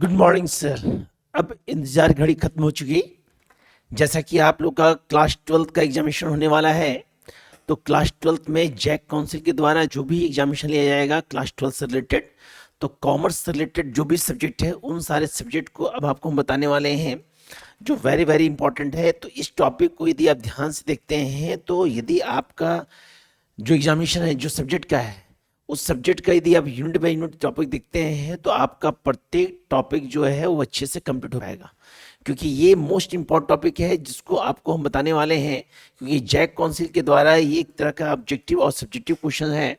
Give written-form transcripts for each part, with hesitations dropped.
Good morning sir. अब इंतजार घड़ी खत्म हो चुकी। जैसा कि आप लोग का क्लास 12th का एग्जामिनेशन होने वाला है, तो क्लास 12th में जैक काउंसिल के द्वारा जो भी एग्जामिनेशन लिया जाएगा क्लास 12 से रिलेटेड, तो कॉमर्स से रिलेटेड जो भी सब्जेक्ट है उन सारे सब्जेक्ट को अब आपको हम बताने वाले हैं, जो वेरी वेरी इंपॉर्टेंट है। तो इस टॉपिक को यदि आप ध्यान से देखते हैं, तो यदि आपका जो एग्जामिनेशन है जो सब्जेक्ट का है, उस सब्जेक्ट का यदि आप यूनिट बाय यूनिट टॉपिक देखते हैं, तो आपका प्रत्येक टॉपिक जो है वो अच्छे से कंप्लीट हो पाएगा, क्योंकि ये मोस्ट इंपॉर्टेंट टॉपिक है जिसको आपको हम बताने वाले हैं। क्योंकि जैक काउंसिल के द्वारा ये एक तरह का ऑब्जेक्टिव और सब्जेक्टिव क्वेश्चन है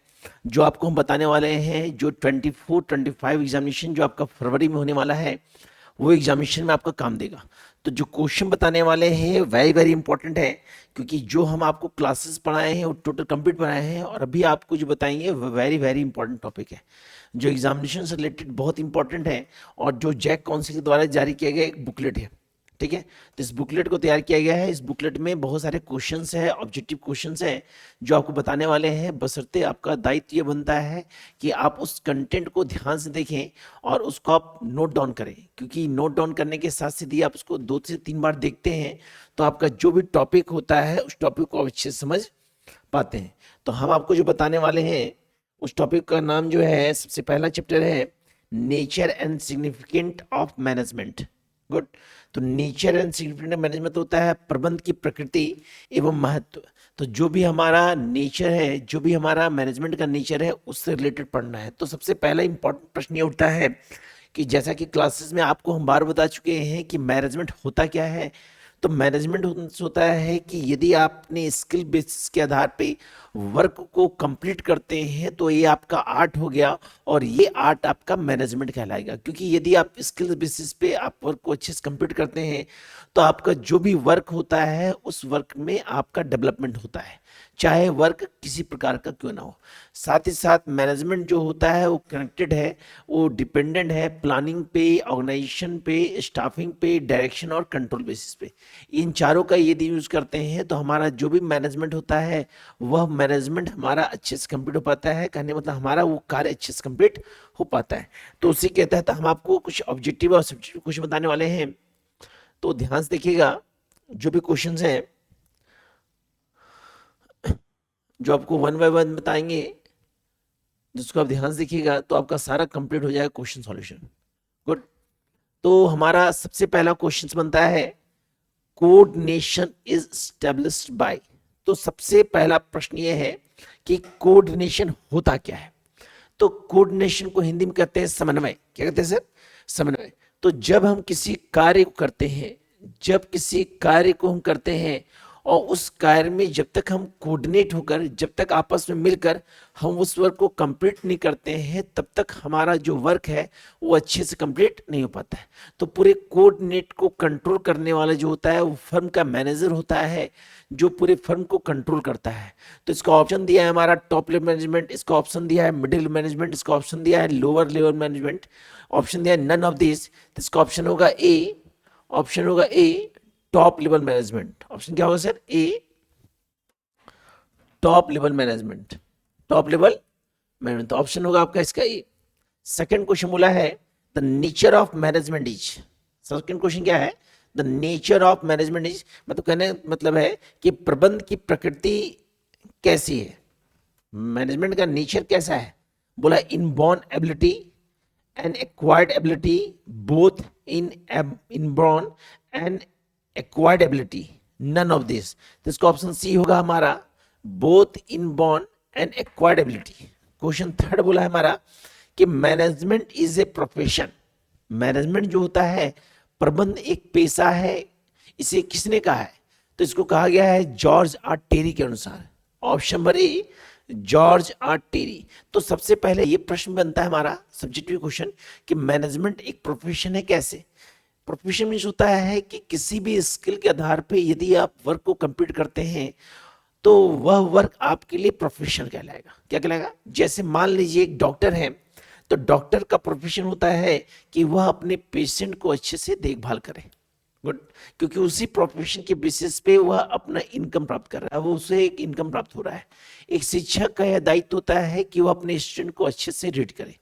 जो आपको हम बताने वाले हैं। जो 24-25 एग्जामिनेशन जो आपका फरवरी में होने वाला है, वो एग्जामिनेशन में आपका काम देगा। तो जो क्वेश्चन बताने वाले हैं वेरी वेरी इंपॉर्टेंट है, क्योंकि जो हम आपको क्लासेस पढ़ाए हैं वो टोटल कंप्लीट पढ़ाए हैं, और अभी आपको जो बताएंगे वो वेरी वेरी इंपॉर्टेंट टॉपिक है, जो एग्जामिनेशन से रिलेटेड बहुत इंपॉर्टेंट है, और जो जैक काउंसिल के द्वारा जारी किया गया एक बुकलेट है। ठीक है, तो इस बुकलेट को तैयार किया गया है। इस बुकलेट में बहुत सारे क्वेश्चंस हैं, ऑब्जेक्टिव क्वेश्चंस हैं जो आपको बताने वाले हैं। बशर्ते आपका दायित्व ये बनता है कि आप उस कंटेंट को ध्यान से देखें और उसको आप नोट डाउन करें, क्योंकि नोट डाउन करने के साथ साथ यदि आप उसको 2 से 3 बार देखते हैं तो आपका जो भी टॉपिक होता है उस टॉपिक को अच्छे से समझ पाते हैं। तो हम आपको जो बताने वाले हैं उस टॉपिक का नाम जो है, सबसे पहला चैप्टर है nature and significant of management. Good. तो नेचर एंड सिग्निफिकेंट मैनेजमेंट होता है प्रबंध की प्रकृति एवं महत्व। तो जो भी हमारा नेचर है, जो भी हमारा मैनेजमेंट का नेचर है, उससे रिलेटेड पढ़ना है। तो सबसे पहला इंपॉर्टेंट प्रश्न ये उठता है कि जैसा कि क्लासेस में आपको हम बार बता चुके हैं कि मैनेजमेंट होता क्या है। तो मैनेजमेंट होता है कि यदि आप अपने स्किल बेसिस के आधार पे वर्क को कंप्लीट करते हैं तो ये आपका आर्ट हो गया, और ये आर्ट आपका मैनेजमेंट कहलाएगा। क्योंकि यदि आप स्किल बेसिस पे आप वर्क को अच्छे से कंप्लीट करते हैं तो आपका जो भी वर्क होता है उस वर्क में आपका डेवलपमेंट होता है, चाहे वर्क किसी प्रकार का क्यों ना हो। साथ ही साथ मैनेजमेंट जो होता है वो कनेक्टेड है, वो डिपेंडेंट है प्लानिंग पे, ऑर्गेनाइजेशन पे, स्टाफिंग पे, डायरेक्शन और कंट्रोल बेसिस पे। इन चारों का यदि यूज करते हैं तो हमारा जो भी मैनेजमेंट होता है वह मैनेजमेंट हमारा अच्छे से कंप्लीट हो पाता है। कहने मतलब हमारा वो कार्य अच्छे से कंप्लीट हो पाता है। तो उसी के तहत हम आपको कुछ ऑब्जेक्टिव और सब्जेक्टिव क्वेश्चन बताने वाले हैं। तो ध्यान से देखिएगा, जो भी क्वेश्चन हैं जो आपको वन बाय वन बताएंगे, जिसको आप ध्यान से देखिएगा तो आपका सारा कंप्लीट हो जाएगा क्वेश्चन सॉल्यूशन। गुड। तो हमारा सबसे पहला क्वेश्चन बनता है कोऑर्डिनेशन इज एस्टेब्लिश्ड बाय। तो सबसे पहला प्रश्न ये है कि कोऑर्डिनेशन होता क्या है। तो कोऑर्डिनेशन को हिंदी में कहते हैं समन्वय। क्या कहते हैं सर? समन्वय। तो जब हम किसी कार्य को करते हैं, जब किसी कार्य को हम करते हैं और उस कार्य में जब तक हम कोऑर्डिनेट होकर, जब तक आपस में मिलकर हम उस वर्क को कंप्लीट नहीं करते हैं, तब तक हमारा जो वर्क है वो अच्छे से कंप्लीट नहीं हो पाता है। तो पूरे कोऑर्डिनेट को कंट्रोल करने वाला जो होता है वो फर्म का मैनेजर होता है, जो पूरे फर्म को कंट्रोल करता है। तो इसका ऑप्शन दिया है हमारा टॉप लेवल मैनेजमेंट, इसका ऑप्शन दिया है मिडिल मैनेजमेंट, इसका ऑप्शन दिया है लोअर लेवल मैनेजमेंट, ऑप्शन दिया है नन ऑफ दिस। तो इसका ऑप्शन होगा ए, ऑप्शन होगा A top level management. Option क्या होगा sir? A top level management, top level management. तो ऑप्शन होगा आपका इसका ए। सेकंड क्वेश्चन बोला है the nature of management is. Second question क्या है? The nature of management is, मतलब कहने मतलब है कि प्रबंध की प्रकृति कैसी है, मैनेजमेंट का नेचर कैसा है। बोला inborn ability and acquired ability, both inborn and acquired ability, none of this. तो इसका ऑप्शन सी होगा हमारा both inborn and acquired ability. Question third बोला है हमारा कि management is a profession. Management जो होता है, प्रबंध एक पेशा है, इसे किसने कहा है? तो इसको कहा गया है जॉर्ज आर टेरी के अनुसार। Option number A George R Terry. तो सबसे पहले ये प्रश्न बनता है हमारा सब्जेक्टिव क्वेश्चन कि मैनेजमेंट एक प्रोफेशन है कैसे। प्रोफेशन मीन्स होता है कि किसी भी स्किल के आधार पे यदि आप वर्क को कंप्लीट करते हैं तो वह वर्क आपके लिए प्रोफेशन कहलाएगा। क्या कहलाएगा? जैसे मान लीजिए एक डॉक्टर है, तो डॉक्टर का प्रोफेशन होता है कि वह अपने पेशेंट को अच्छे से देखभाल करे। गुड। क्योंकि उसी प्रोफेशन के बेसिस पे वह अपना इनकम प्राप्त कर रहा है, वो उसे एक इनकम प्राप्त हो रहा है। एक शिक्षक का यह दायित्व होता है कि वह अपने स्टूडेंट को अच्छे से रीड करे,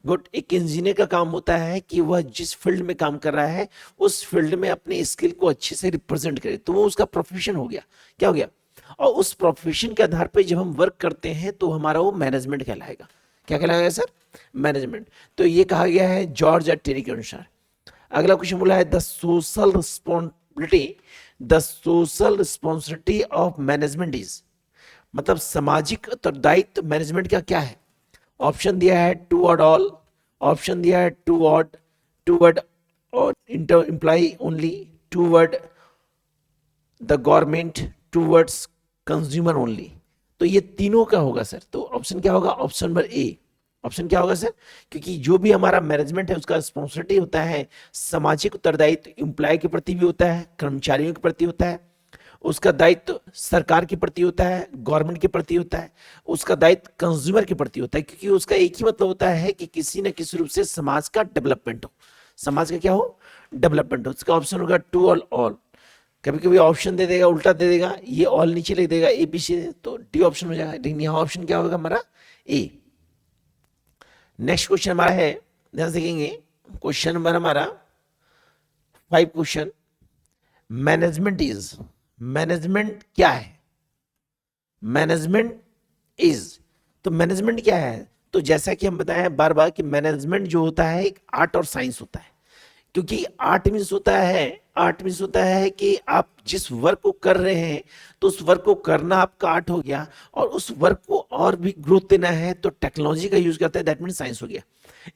गुड। एक इंजीनियर का काम होता है कि वह जिस फील्ड में काम कर रहा है उस फील्ड में अपने स्किल को अच्छे से रिप्रेजेंट करे, तो वो उसका प्रोफेशन हो गया। क्या हो गया? और उस प्रोफेशन के आधार पर जब हम वर्क करते हैं तो हमारा वो मैनेजमेंट कहलाएगा। क्या कहलाएगा सर? मैनेजमेंट। तो ये कहा गया है जॉर्ज टेरी के अनुसार। अगला क्वेश्चन बोला है the social responsibility of management is, मतलब सामाजिक उत्तरदायित्व मैनेजमेंट का क्या है? ऑप्शन दिया है टूवर्ड ऑल, ऑप्शन दिया है टूवर्ड और imply only, toward the government, towards consumer only. तो ये तीनों का होगा सर। तो ऑप्शन क्या होगा? ऑप्शन नंबर ए। ऑप्शन क्या होगा सर? क्योंकि जो भी हमारा मैनेजमेंट है उसका रिस्पॉन्सिबिलिटी होता है सामाजिक उत्तरदायित्व एम्प्लॉय के प्रति भी होता है, कर्मचारियों के प्रति होता है, उसका दायित्व सरकार के प्रति होता है, गवर्नमेंट के प्रति होता है, उसका दायित्व कंज्यूमर के प्रति होता है, क्योंकि उसका एक ही मतलब होता है कि किसी न किसी रूप से समाज का डेवलपमेंट हो। समाज का क्या हो? डेवलपमेंट हो। उसका ऑप्शन होगा टू और ऑल। कभी कभी ऑप्शन दे देगा, उल्टा दे देगा, ये ऑल नीचे लिख देगा ए बी सी, तो डी ऑप्शन हो जाएगा, लेकिन यहाँ ऑप्शन क्या होगा हमारा? ए। नेक्स्ट क्वेश्चन हमारा है, ध्यान से देखेंगे, क्वेश्चन नंबर हमारा 5 क्वेश्चन, मैनेजमेंट इज, मैनेजमेंट क्या है? मैनेजमेंट इज, तो मैनेजमेंट क्या है? तो जैसा कि हम बताए हैं बार बार कि मैनेजमेंट जो होता है एक आर्ट और साइंस होता है। क्योंकि आर्ट मीन्स होता है कि आप जिस वर्क को कर रहे हैं तो उस वर्क को करना आपका आर्ट हो गया, और उस वर्क को और भी ग्रोथ देना है तो टेक्नोलॉजी का यूज करते हैं, दैट मीन साइंस हो गया।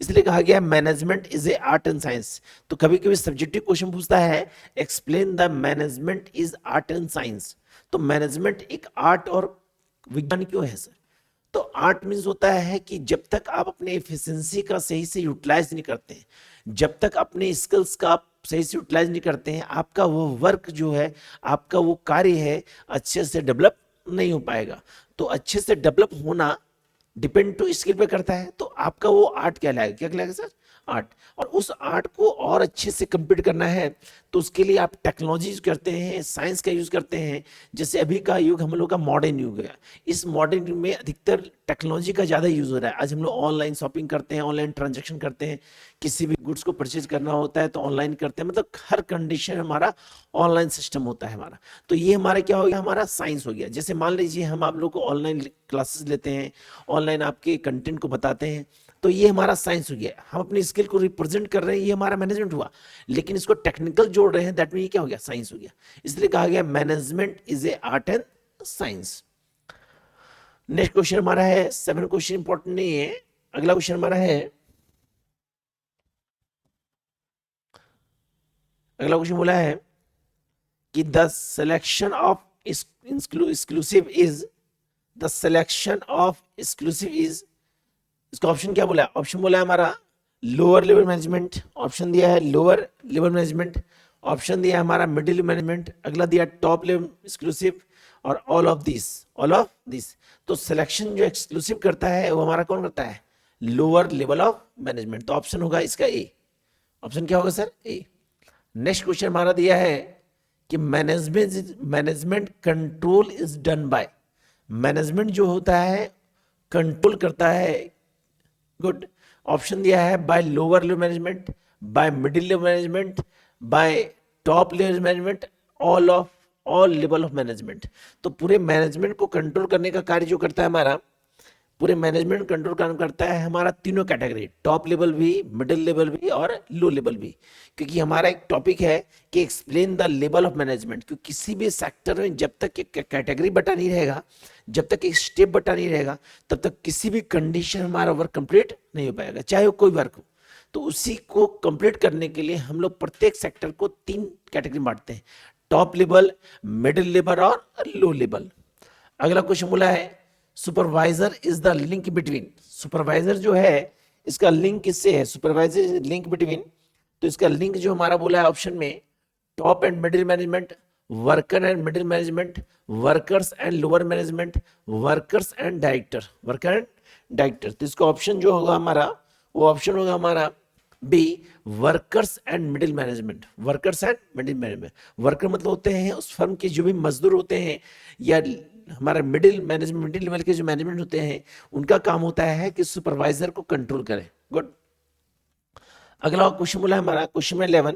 इसलिए कहा गया management is A art and science. तो कभी कभी सब्जेक्टिव क्वेश्चन पूछता है explain the management is art and science. तो मैनेजमेंट एक आर्ट और विज्ञान क्यों है सर? तो आर्ट मीन्स होता है कि जब तक आप अपने एफिशिएंसी का सही से यूटिलाइज नहीं करते हैं, जब तक अपने स्किल्स का आप सही से यूटिलाइज नहीं करते हैं, आपका वो वर्क जो है, आपका वो कार्य है, अच्छे से डेवलप नहीं हो पाएगा। तो अच्छे से डेवलप होना डिपेंड टू स्किल पे करता है। तो आपका वो आर्ट क्या कहलाएगा? क्या कहलाएगा सर? आर्ट। और उस आर्ट को और अच्छे से कंप्लीट करना है तो उसके लिए आप टेक्नोलॉजी यूज करते हैं, साइंस का यूज करते हैं। जैसे अभी का युग हम लोग का मॉडर्न युग है, इस मॉडर्न युग में अधिकतर टेक्नोलॉजी का ज़्यादा यूज हो रहा है। आज हम लोग ऑनलाइन शॉपिंग करते हैं, ऑनलाइन ट्रांजेक्शन करते हैं, किसी भी गुड्स को परचेज करना होता है तो ऑनलाइन करते हैं, मतलब हर कंडीशन हमारा ऑनलाइन सिस्टम होता है हमारा। तो ये हमारा क्या हो गया? हमारा साइंस हो गया। जैसे मान लीजिए हम आप लोग को ऑनलाइन क्लासेस लेते हैं, ऑनलाइन आपके कंटेंट को बताते हैं, तो ये हमारा साइंस हो गया। हम अपनी स्किल को रिप्रेजेंट कर रहे हैं, ये हमारा मैनेजमेंट हुआ। लेकिन इसको टेक्निकल जोड़ रहे हैं, दैट मीन ये क्या हो गया? साइंस हो गया। इसलिए कहा गया management is A art and science. Next question हमारा है, 7 क्वेश्चन इंपॉर्टेंट नहीं है। अगला क्वेश्चन हमारा है, अगला क्वेश्चन बोला है कि the selection of exclusive is, the selection of exclusive is, इसका ऑप्शन क्या बोला है? ऑप्शन बोला है हमारा लोअर लेवल मैनेजमेंट, ऑप्शन दिया है लोअर लेवल मैनेजमेंट, ऑप्शन दिया है हमारा मिडिल मैनेजमेंट, अगला दिया टॉप लेवल एक्सक्लूसिव, और ऑल ऑफ दिस। तो सिलेक्शन जो एक्सक्लूसिव करता है वो हमारा कौन करता है? Lower level of management. तो ऑप्शन होगा इसका ए। ऑप्शन क्या होगा सर? ए। नेक्स्ट क्वेश्चन हमारा दिया है कि management control is done by, management जो होता है कंट्रोल करता है, गुड। ऑप्शन दिया है by lower level management, by middle level management, by top level management, all level of management. तो पूरे मैनेजमेंट को कंट्रोल करने का कार्य जो करता है हमारा, पूरे मैनेजमेंट कंट्रोल काम करता है हमारा तीनों कैटेगरी, टॉप लेवल भी, मिडिल लेवल भी और लो लेवल भी। क्योंकि हमारा एक टॉपिक है कि explain the level of management. क्योंकि किसी भी सेक्टर में जब तक एक कैटेगरी बटा नहीं रहेगा, जब तक एक स्टेप बटा नहीं रहेगा, तब तक किसी भी कंडीशन हमारा वर्क कंप्लीट नहीं हो पाएगा, चाहे वो कोई वर्क हो। तो उसी को कंप्लीट करने के लिए हम लोग प्रत्येक सेक्टर को 3 कैटेगरी बांटते हैं, टॉप लेवल, मिडिल लेवल और लो लेवल। अगला क्वेश्चन बोला है supervisor is the link between, supervisor जो है इसका लिंक किससे है? सुपरवाइजर लिंक बिटवीन, तो इसका लिंक जो हमारा बोला है ऑप्शन में top and middle management, worker and middle management, workers and lower management, workers and director, worker and director. तो इसका ऑप्शन जो होगा हमारा, वो ऑप्शन होगा हमारा B, workers and middle management, workers and middle management. Worker मतलब होते हैं उस फर्म के जो भी मजदूर होते हैं, या हमारा मिडिल मैनेजमेंट, मिडिल लेवल के जो मैनेजमेंट होते हैं, उनका काम होता है कि सुपरवाइजर को कंट्रोल करें, गुड। अगला क्वेश्चन बोला है हमारा क्वेश्चन 11।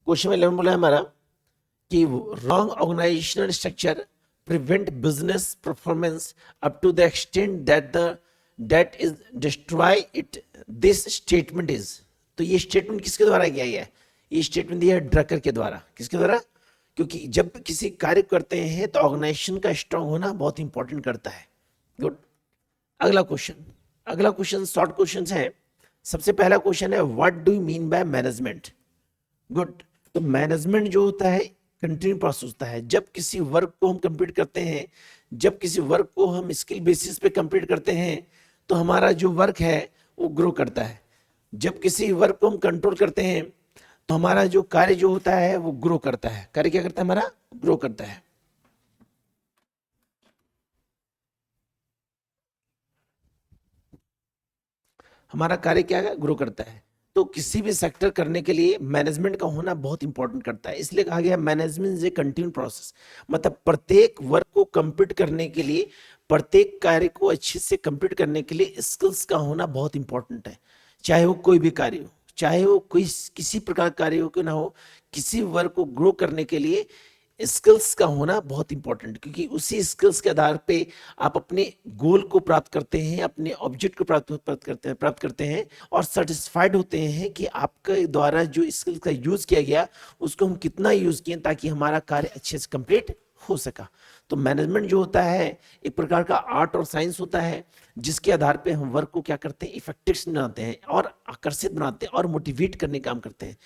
क्वेश्चन 11 बोला है हमारा कि wrong organisational structure prevent business performance up to the extent that is destroy it, this statement is. तो ये स्टेटमेंट किसके द्वारा किया गया है? ये स्टेटमेंट दिया है ड्रकर के द्वारा। किसके द्वारा? क्योंकि जब किसी कार्य करते हैं तो ऑर्गेनाइजेशन का स्ट्रांग होना बहुत इंपॉर्टेंट करता है। गुड। अगला क्वेश्चन शॉर्ट क्वेश्चन है। सबसे पहला क्वेश्चन है what do you mean by management? Good. तो मैनेजमेंट जो होता है कंटिन्यू प्रोसेस होता है। जब किसी वर्क को हम कंप्लीट करते हैं, जब किसी वर्क को हम स्किल बेसिस पे कंप्लीट करते हैं तो हमारा जो वर्क है वो ग्रो करता है। जब किसी वर्क को हम कंट्रोल करते हैं तो हमारा जो कार्य जो होता है वो ग्रो करता है। कार्य क्या करता है? हमारा ग्रो करता है। हमारा कार्य क्या है? ग्रो करता है। तो किसी भी सेक्टर करने के लिए मैनेजमेंट का होना बहुत इंपॉर्टेंट करता है। इसलिए कहा गया management is A continue process. मतलब प्रत्येक वर्क को कंप्लीट करने के लिए, प्रत्येक कार्य को अच्छे से कंप्लीट करने के लिए स्किल्स का होना बहुत इंपॉर्टेंट है। चाहे वो कोई भी कार्य हो, चाहे वो कोई किसी प्रकार कार्य हो क्यों ना हो, किसी वर्क को ग्रो करने के लिए स्किल्स का होना बहुत इंपॉर्टेंट, क्योंकि उसी स्किल्स के आधार पे आप अपने गोल को प्राप्त करते हैं, अपने ऑब्जेक्ट को प्राप्त करते हैं और सेटिस्फाइड होते हैं कि आपके द्वारा जो स्किल्स का यूज किया गया उसको हम कितना यूज किए ताकि हमारा कार्य अच्छे से कंप्लीट हो सका। तो मैनेजमेंट जो होता है एक प्रकार का आर्ट और साइंस होता है जिसके आधार पे हम वर्क को क्या करते हैं? इफेक्टिव बनाते हैं और आकर्षित बनाते हैं और मोटिवेट करने का काम करते हैं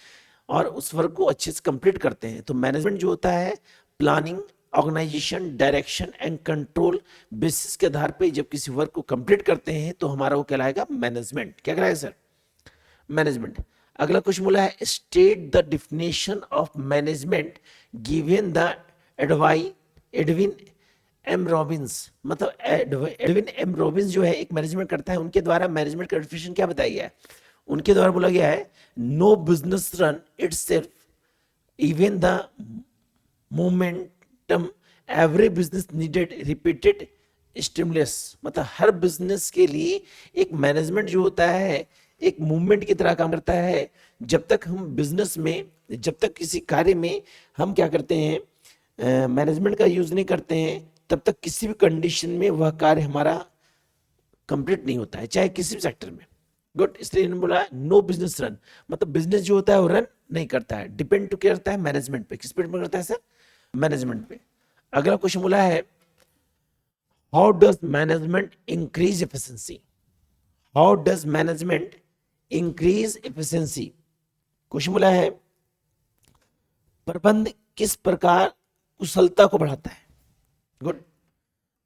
और उस वर्क को अच्छे से कंप्लीट करते हैं। तो मैनेजमेंट जो होता है planning, organisation, direction and control basis के आधार पे जब किसी वर्क को कंप्लीट करते हैं तो हमारा वो कहलाएगा मैनेजमेंट। क्या कहलाएगा सर? मैनेजमेंट। अगला क्वेश्चन बोला है state the definition of management given the Edwin M Robbins. मतलब एडविन एम रॉबिन्स जो है एक मैनेजमेंट करता है, उनके द्वारा मैनेजमेंट का डेफिनेशन क्या बताया गया है? उनके द्वारा बोला गया है no business run itself even the momentum, every business needed repeated stimulus. मतलब हर बिजनेस के लिए एक मैनेजमेंट जो होता है एक मूवमेंट की तरह काम करता है। जब तक हम बिजनेस में, जब तक किसी कार्य में हम क्या करते हैं मैनेजमेंट का यूज नहीं करते हैं, तब तक किसी भी कंडीशन में वह कार्य हमारा कंप्लीट नहीं होता है, चाहे किसी भी सेक्टर में। गुड। इसलिए इन्होंने बोला नो बिजनेस रन, मतलब बिजनेस जो होता है वो रन नहीं करता है, डिपेंड तो क्या करता है? मैनेजमेंट पे। किस पे डिपेंड करता है सर? मैनेजमेंट पे। अगला क्वेश्चन बोला है how does management increase efficiency? How does management increase efficiency? Question बोला है प्रबंध किस प्रकार कुशलता को बढ़ाता है? गुड।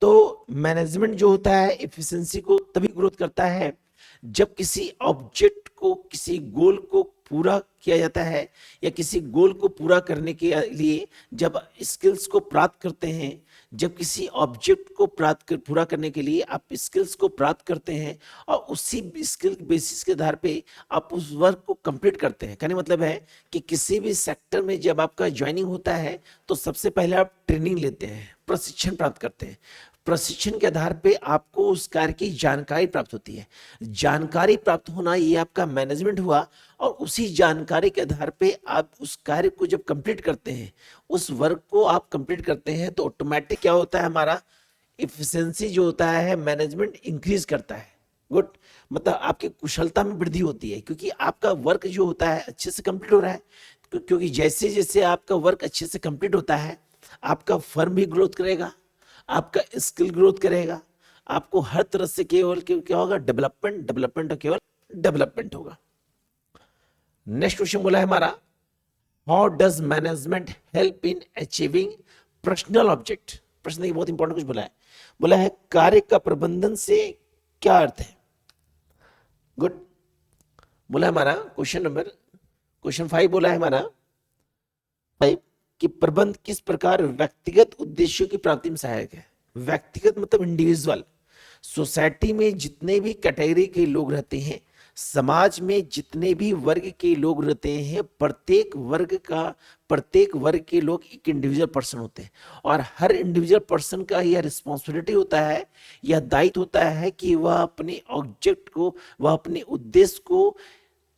तो मैनेजमेंट जो होता है एफिशिएंसी को तभी ग्रोथ करता है जब किसी ऑब्जेक्ट को, किसी गोल को पूरा किया जाता है या किसी गोल को पूरा करने के लिए जब स्किल्स को प्राप्त करते हैं, जब किसी ऑब्जेक्ट को पूरा करने के लिए आप स्किल्स को प्राप्त करते हैं और उसी स्किल बेसिस के आधार पे आप उस वर्क को कंप्लीट करते हैं। कहने मतलब है कि किसी भी सेक्टर में जब आपका ज्वाइनिंग होता है तो सबसे पहले आप ट्रेनिंग लेते हैं, प्रशिक्षण प्राप्त करते हैं। प्रशिक्षण के आधार पे आपको उस कार्य की जानकारी प्राप्त होती है। जानकारी प्राप्त होना ये आपका मैनेजमेंट हुआ और उसी जानकारी के आधार पे आप उस कार्य को जब कंप्लीट करते हैं, उस वर्क को आप कंप्लीट करते हैं तो ऑटोमेटिक क्या होता है? हमारा इफिशिएंसी जो होता है मैनेजमेंट इंक्रीज करता है। गुड। मतलब आपकी कुशलता में वृद्धि होती है क्योंकि आपका वर्क जो होता है अच्छे से कंप्लीट हो रहा है। क्योंकि जैसे जैसे आपका वर्क अच्छे से कंप्लीट होता है आपका फर्म भी ग्रोथ करेगा, आपका स्किल ग्रोथ करेगा, आपको हर तरह से केवल क्या होगा? डेवलपमेंट और केवल डेवलपमेंट होगा। नेक्स्ट क्वेश्चन बोला है हमारा how does management help in achieving personal object? प्रश्न देखिए बहुत इंपॉर्टेंट कुछ बोला है कार्य का प्रबंधन से क्या अर्थ है? गुड। बोला हमारा क्वेश्चन 5 बोला है हमारा 5 कि प्रबंध किस प्रकार व्यक्तिगत उद्देश्यों की प्राप्ति में सहायक है? व्यक्तिगत मतलब इंडिविजुअल। सोसाइटी में जितने भी कैटेगरी के लोग रहते हैं समाज में जितने भी वर्ग के लोग रहते हैं, प्रत्येक वर्ग के लोग एक इंडिविजुअल पर्सन होते हैं, और हर इंडिविजुअल पर्सन का यह रिस्पॉन्सिबिलिटी होता है, यह दायित्व होता है कि वह अपने ऑब्जेक्ट को, वह अपने उद्देश्य को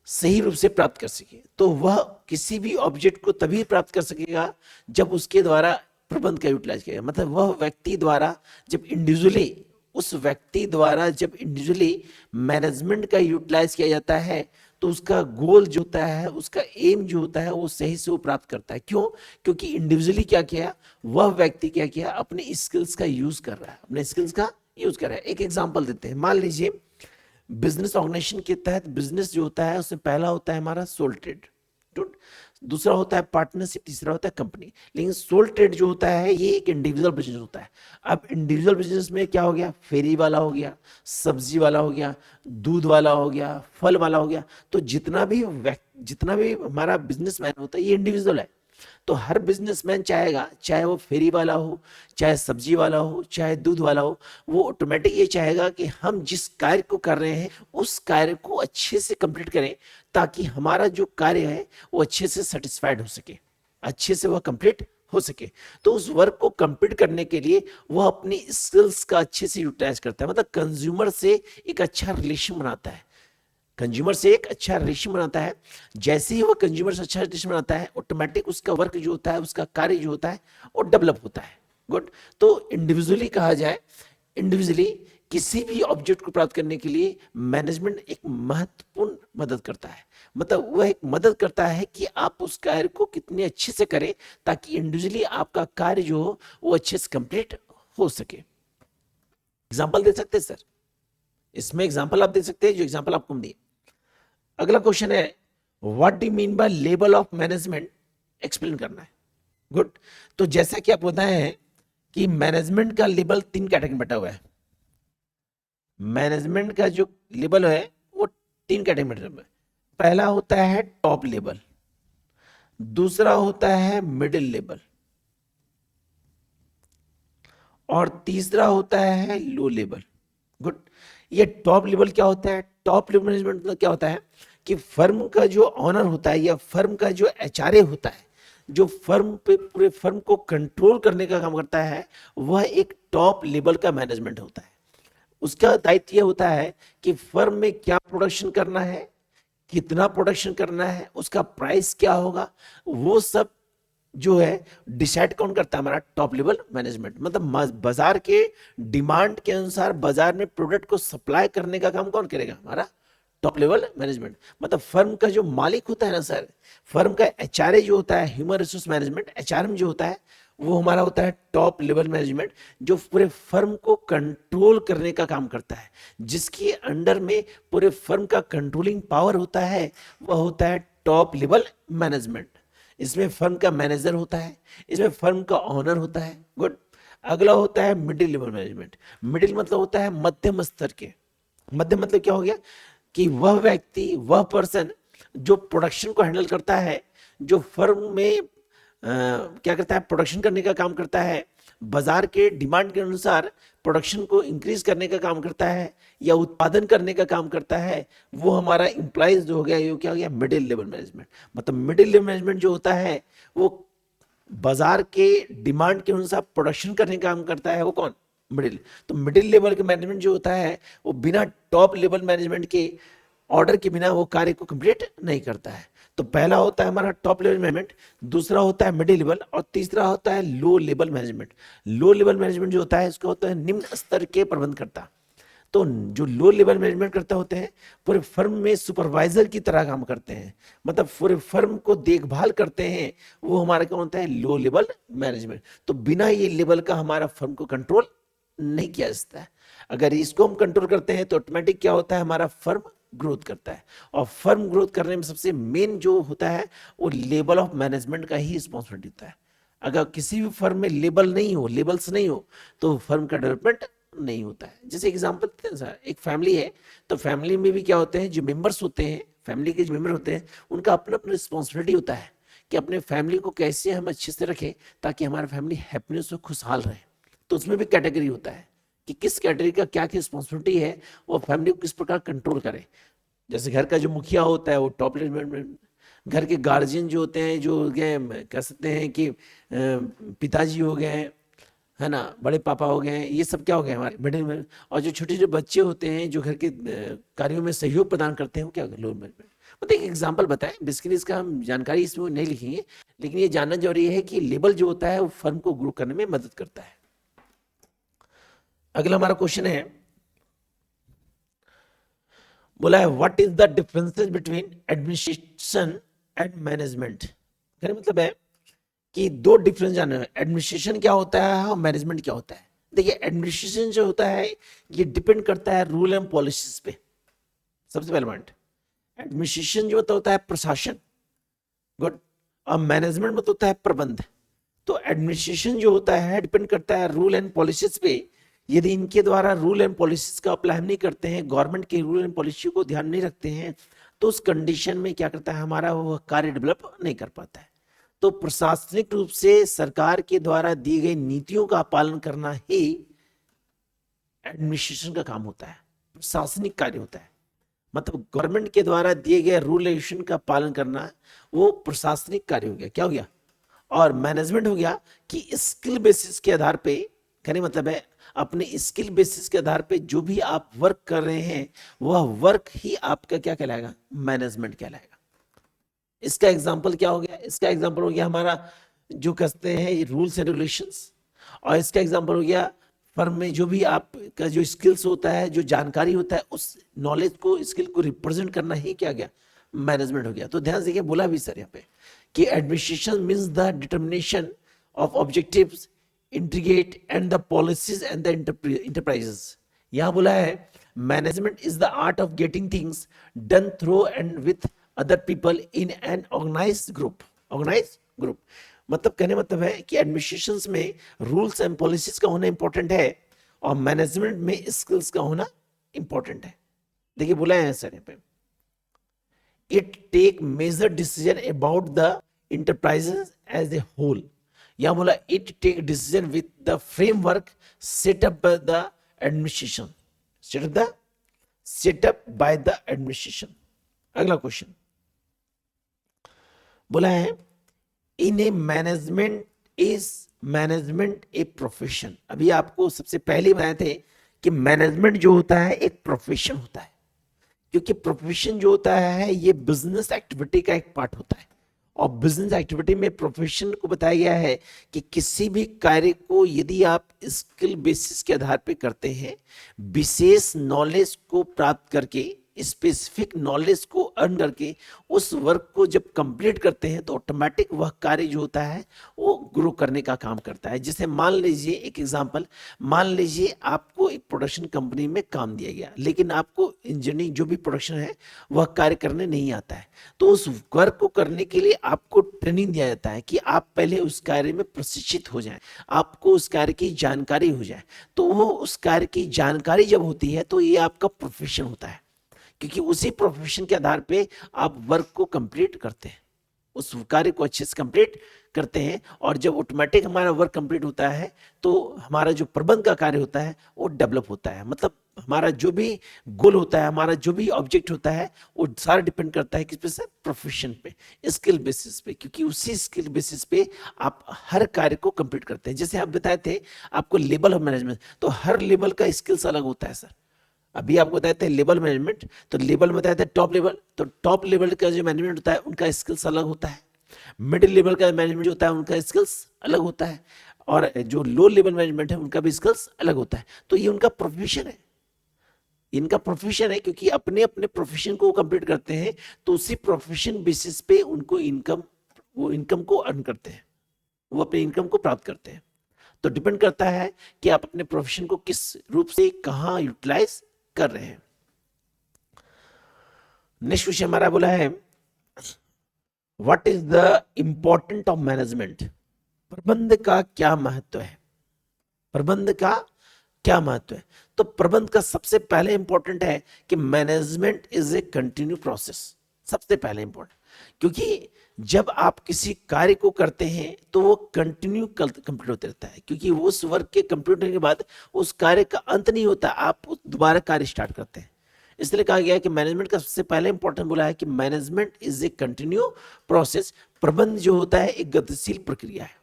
सही रूप से प्राप्त कर सके। तो वह किसी भी ऑब्जेक्ट को तभी प्राप्त कर सकेगा जब उसके द्वारा प्रबंध का यूटिलाइज किया, मतलब वह व्यक्ति द्वारा जब इंडिविजुअली, उस व्यक्ति द्वारा जब इंडिविजुअली मैनेजमेंट का यूटिलाइज किया जाता है, तो उसका गोल जो होता है, उसका एम जो होता है, वो सही से वो प्राप्त करता है। क्यों? क्योंकि इंडिविजुअली क्या किया, वह व्यक्ति क्या किया, अपने स्किल्स का यूज कर रहा है, अपने स्किल्स का यूज कर रहा है। एक एग्जांपल देते हैं, मान लीजिए बिजनेस ऑर्गेनाइजेशन के तहत बिजनेस जो होता है, उसमें पहला होता है हमारा सोल ट्रेड, दूसरा होता है पार्टनरशिप, तीसरा होता है कंपनी। लेकिन सोल ट्रेड जो होता है ये एक इंडिविजुअल बिजनेस होता है। अब इंडिविजुअल बिजनेस में क्या हो गया, फेरी वाला हो गया, सब्जी वाला हो गया, दूध वाला हो गया, फल वाला हो गया। तो जितना भी हमारा बिजनेसमैन होता है ये इंडिविजुअल है। तो हर बिजनेसमैन चाहेगा, चाहे वो फेरी वाला हो, चाहे सब्जी वाला हो, चाहे दूध वाला हो, वो ऑटोमेटिक ये चाहेगा कि हम जिस कार्य को कर रहे हैं उस कार्य को अच्छे से कंप्लीट करें, ताकि हमारा जो कार्य है वो अच्छे से सेटिस्फाइड हो सके, अच्छे से वह कंप्लीट हो सके। तो उस वर्क को कंप्लीट करने के लिए वह अपनी स्किल्स का अच्छे से यूटिलाइज करता है, मतलब कंज्यूमर से एक अच्छा रिलेशन बनाता है, कंज्यूमर से एक अच्छा रिलेशन बनाता है। जैसे ही वो कंज्यूमर से अच्छा रिलेशन बनाता है, ऑटोमेटिक उसका वर्क जो होता है, उसका कार्य जो होता है वो डेवलप होता है। गुड। तो इंडिविजुअली कहा जाए, इंडिविजुअली किसी भी ऑब्जेक्ट को प्राप्त करने के लिए मैनेजमेंट एक महत्वपूर्ण मदद करता है, मतलब वह एक मदद करता है कि आप उस कार्य को कितने अच्छे से करें, ताकि इंडिविजुअली आपका कार्य जो हो वो अच्छे से कंप्लीट हो सके। एग्जाम्पल दे सकते हैं सर, इसमें एग्जाम्पल आप दे सकते हैं, जो एग्जाम्पल आपको दिए। अगला क्वेश्चन है, what do mean by level of management, explain करना है। गुड। तो जैसा कि आप बताए हैं कि मैनेजमेंट का लेवल 3 कैटेगरी में बटा हुआ है। मैनेजमेंट का जो लेवल है वो 3 कैटेगरी में बटा हुआ है। पहला होता है टॉप लेवल, दूसरा होता है मिडिल लेवल, और तीसरा होता है लो लेवल। गुड। ये टॉप लेवल क्या होता है, टॉप लेवल मैनेजमेंट मतलब क्या होता है कि फर्म का जो ऑनर होता है या फर्म का जो एचआरए होता है, जो फर्म पे पूरे फर्म को कंट्रोल करने का काम करता है, वह एक टॉप लेवल का मैनेजमेंट होता है। उसका दायित्व यह होता है कि फर्म में क्या प्रोडक्शन करना है, कितना प्रोडक्शन करना है, उसका प्राइस क्या होगा, वो सब जो है डिसाइड कौन करता है, हमारा टॉप लेवल मैनेजमेंट। मतलब बाजार के डिमांड के अनुसार बाजार में प्रोडक्ट को सप्लाई करने का काम कौन करेगा, हमारा टॉप लेवल मैनेजमेंट। मतलब फर्म का जो मालिक होता है ना सर, फर्म का एचआरए जो होता है, ह्यूमन रिसोर्स मैनेजमेंट, एचआरएम जो होता है, वो हमारा होता है टॉप लेवल मैनेजमेंट, जो पूरे फर्म को कंट्रोल करने का काम करता है, जिसके अंडर में पूरे फर्म का कंट्रोलिंग पावर होता है, वह होता है टॉप लेवल मैनेजमेंट। इसमें फर्म का मैनेजर होता है, इसमें फर्म का ऑनर होता है। गुड। अगला होता है मिडिल लेवल मैनेजमेंट। मिडिल मतलब होता है मध्यम स्तर के। मध्यम मतलब क्या हो गया कि वह व्यक्ति, वह पर्सन जो प्रोडक्शन को हैंडल करता है, जो फर्म में क्या करता है, प्रोडक्शन करने का काम करता है, बाजार के डिमांड के अनुसार प्रोडक्शन को इंक्रीज करने का काम करता है या उत्पादन करने का काम करता है, वो हमारा इंप्लाइज जो हो गया, ये क्या हो गया, मिडिल लेवल मैनेजमेंट। मतलब मिडिल लेवल मैनेजमेंट जो होता है वो बाजार के डिमांड के अनुसार प्रोडक्शन करने का काम करता है, वो कौन, मिडिल। तो मिडिल लेवल के मैनेजमेंट जो होता है वो बिना टॉप लेवल मैनेजमेंट के ऑर्डर के बिना वो कार्य को कंप्लीट नहीं करता है। तो पहला होता है हमारा टॉप लेवल मैनेजमेंट, दूसरा होता है मिडिल लेवल, और तीसरा होता है low level management. Low level management जो होता है इसका होता है निम्न स्तर के प्रबंधकर्ता। तो जो लो लेवल मैनेजमेंट करते होते हैं, पूरे फर्म में सुपरवाइजर की तरह काम करते हैं, मतलब पूरे फर्म को देखभाल करते हैं, वो हमारा क्या होता है, लो लेवल मैनेजमेंट। तो बिना ये लेवल का हमारा फर्म को कंट्रोल नहीं किया जाता है। अगर इसको हम कंट्रोल करते हैं तो ऑटोमेटिक क्या होता है, हमारा फर्म ग्रोथ करता है। और फर्म ग्रोथ करने में सबसे मेन जो होता है वो लेवल ऑफ मैनेजमेंट का ही रिस्पॉन्सिबिलिटी होता है। अगर किसी भी फर्म में लेवल नहीं हो, लेवल्स नहीं हो, तो फर्म का डेवलपमेंट नहीं होता है। जैसे एग्जांपल देते हैं सर, एक फैमिली है, तो फैमिली में भी क्या होते हैं, जो मेंबर्स होते हैं, फैमिली के जो मेंबर होते हैं, उनका अपना अपना रिस्पॉन्सिबिलिटी होता है कि अपने फैमिली को कैसे हम अच्छे से रखें ताकि हमारा फैमिली हैप्पीनेस और खुशहाल रहे। तो उसमें भी कैटेगरी होता है कि किस कैटेगरी का क्या क्या रिस्पॉन्सिबिलिटी है, वो फैमिली को किस प्रकार कंट्रोल करे। जैसे घर का जो मुखिया होता है वो टॉप मैनेजमेंट, घर के गार्जियन जो होते हैं, जो कह सकते हैं कि पिताजी हो गए, है ना, बड़े पापा हो गए, ये सब क्या हो गए हमारे मिडिल में। और जो छोटे छोटे बच्चे होते हैं जो घर के कार्यों में सहयोग प्रदान करते हैं वो क्या हो गए लोअर मैनेजमेंट। मतलब एक एग्जांपल बताएं, बेसिकली इसका हम जानकारी इसमें नहीं लिखेंगे, लेकिन ये जानना जरूरी है कि लेबल जो होता है वो फर्म को ग्रो करने में मदद करता है। अगला हमारा क्वेश्चन है, बोला है what is the differences between administration and management. कहने मतलब है कि दो डिफरेंस जाने हैं, एडमिनिस्ट्रेशन क्या होता है और मैनेजमेंट क्या होता है। देखिए एडमिनिस्ट्रेशन जो होता है ये डिपेंड करता है रूल एंड पॉलिसीज पे, सबसे पहला पॉइंट। एडमिनिस्ट्रेशन जो होता है प्रशासन, गुड, और मैनेजमेंट मतलब होता है प्रबंध। तो एडमिनिस्ट्रेशन जो होता है डिपेंड करता है रूल एंड पॉलिसीज पे। यदि इनके द्वारा रूल एंड पॉलिसीज का अप्लाई हम नहीं करते हैं, गवर्नमेंट के रूल एंड पॉलिसी को ध्यान नहीं रखते हैं, तो उस कंडीशन में क्या करता है हमारा वो कार्य डेवलप नहीं कर पाता है। तो प्रशासनिक रूप से सरकार के द्वारा दी गई नीतियों का पालन करना ही एडमिनिस्ट्रेशन का काम होता है, प्रशासनिक कार्य होता है। मतलब गवर्नमेंट के द्वारा दिए गए रूल रेगुलेशन का पालन करना वो प्रशासनिक कार्य हो गया, क्या हो गया। और मैनेजमेंट हो गया कि स्किल बेसिस के आधार पे, कहने मतलब है अपने स्किल बेसिस के आधार पे जो भी आप वर्क कर रहे हैं वह वर्क ही आपका क्या कहलाएगा, मैनेजमेंट कहलाएगा। इसका एग्जांपल क्या हो गया, इसका एग्जांपल हो गया हमारा जो कहते हैं रूल्स एंड रेगुलेशंस, और इसका एग्जांपल हो गया फर्म में जो भी आपका जो स्किल्स होता है, जो जानकारी होता है, उस नॉलेज को, स्किल को रिप्रेजेंट करना ही क्या गया, मैनेजमेंट हो गया। तो ध्यान से देखिए, बोला भी सर यहाँ पे कि administration means the determination of objectives, integrate and the policies and the enterprises. यहाँ बोला है management is the art of getting things done through and with other people in an organised group. Organised group मतलब कहने मतलब है कि administrations में rules and policies का होना इंपॉर्टेंट है और मैनेजमेंट में स्किल्स का होना इंपॉर्टेंट है। देखिए बोला है सर यहाँ पे, it take major decision about the enterprises as a whole. यहां बोला it take decision with the framework set up by the administration, set up by the administration. अगला क्वेश्चन बोला है in a management is management a profession. अभी आपको सबसे पहले बताए थे कि मैनेजमेंट जो होता है एक प्रोफेशन होता है, क्योंकि प्रोफेशन जो होता है ये बिजनेस एक्टिविटी का एक पार्ट होता है। और बिजनेस एक्टिविटी में प्रोफेशन को बताया गया है कि किसी भी कार्य को यदि आप स्किल बेसिस के आधार पर करते हैं, विशेष नॉलेज को प्राप्त करके, स्पेसिफिक नॉलेज को अर्न करके उस वर्क को जब कंप्लीट करते हैं, तो ऑटोमेटिक वह कार्य जो होता है वो ग्रो करने का काम करता है। जैसे मान लीजिए एक एग्जांपल, मान लीजिए आपको एक प्रोडक्शन कंपनी में काम दिया गया, लेकिन आपको इंजीनियरिंग जो भी प्रोडक्शन है वह कार्य करने नहीं आता है, तो उस वर्क को करने के लिए आपको ट्रेनिंग दिया जाता है कि आप पहले उस कार्य में प्रशिक्षित हो जाएं, आपको उस कार्य की जानकारी हो जाए। तो वो उस कार्य की जानकारी जब होती है तो ये आपका प्रोफेशन होता है, क्योंकि उसी प्रोफेशन के आधार पे आप वर्क को कंप्लीट करते हैं, उस कार्य को अच्छे से कंप्लीट करते हैं। और जब ऑटोमेटिक हमारा वर्क कंप्लीट होता है तो हमारा जो प्रबंध का कार्य होता है वो डेवलप होता है। मतलब हमारा जो भी गोल होता है, हमारा जो भी ऑब्जेक्ट होता है, वो सारा डिपेंड करता है किस पे से, प्रोफेशन पे, स्किल बेसिस पे, क्योंकि उसी स्किल बेसिस पे आप हर कार्य को कंप्लीट करते हैं। जैसे आप बताए थे आपको लेवल ऑफ मैनेजमेंट, तो हर लेवल का स्किल्स अलग होता है सर। अभी आपको बताए थे लेवल मैनेजमेंट, तो लेवल बताए थे टॉप लेवल, तो टॉप लेवल का जो मैनेजमेंट होता है उनका स्किल्स अलग होता है। मिडिल लेवल का मैनेजमेंट जो होता है उनका स्किल्स अलग होता है, और जो लो लेवल मैनेजमेंट है उनका भी स्किल्स अलग होता है। तो ये उनका प्रोफेशन है, इनका प्रोफेशन है, क्योंकि अपने अपने प्रोफेशन को कंप्लीट करते हैं, तो उसी प्रोफेशन बेसिस पे उनको इनकम, वो इनकम को अर्न करते हैं, वो अपने इनकम को प्राप्त करते हैं। तो डिपेंड करता है कि आप अपने प्रोफेशन को किस रूप से कहां यूटिलाइज कर रहे हैं। नेक्स्ट क्वेश्चन हमारा बोला है what is the important of management. प्रबंध का क्या महत्व है, प्रबंध का क्या महत्व है। तो प्रबंध का सबसे पहले इंपॉर्टेंट है कि management is A continue process, सबसे पहले इंपॉर्टेंट, क्योंकि जब आप किसी कार्य को करते हैं तो वो कंटिन्यू कंप्लीट होते रहता है, क्योंकि उस वर्क के कंप्लीट होने के बाद उस कार्य का अंत नहीं होता, आप दोबारा कार्य स्टार्ट करते हैं। इसलिए कहा गया है कि मैनेजमेंट का सबसे पहले इंपॉर्टेंट बोला है कि management is A continue process. प्रबंध जो होता है एक गतिशील प्रक्रिया है।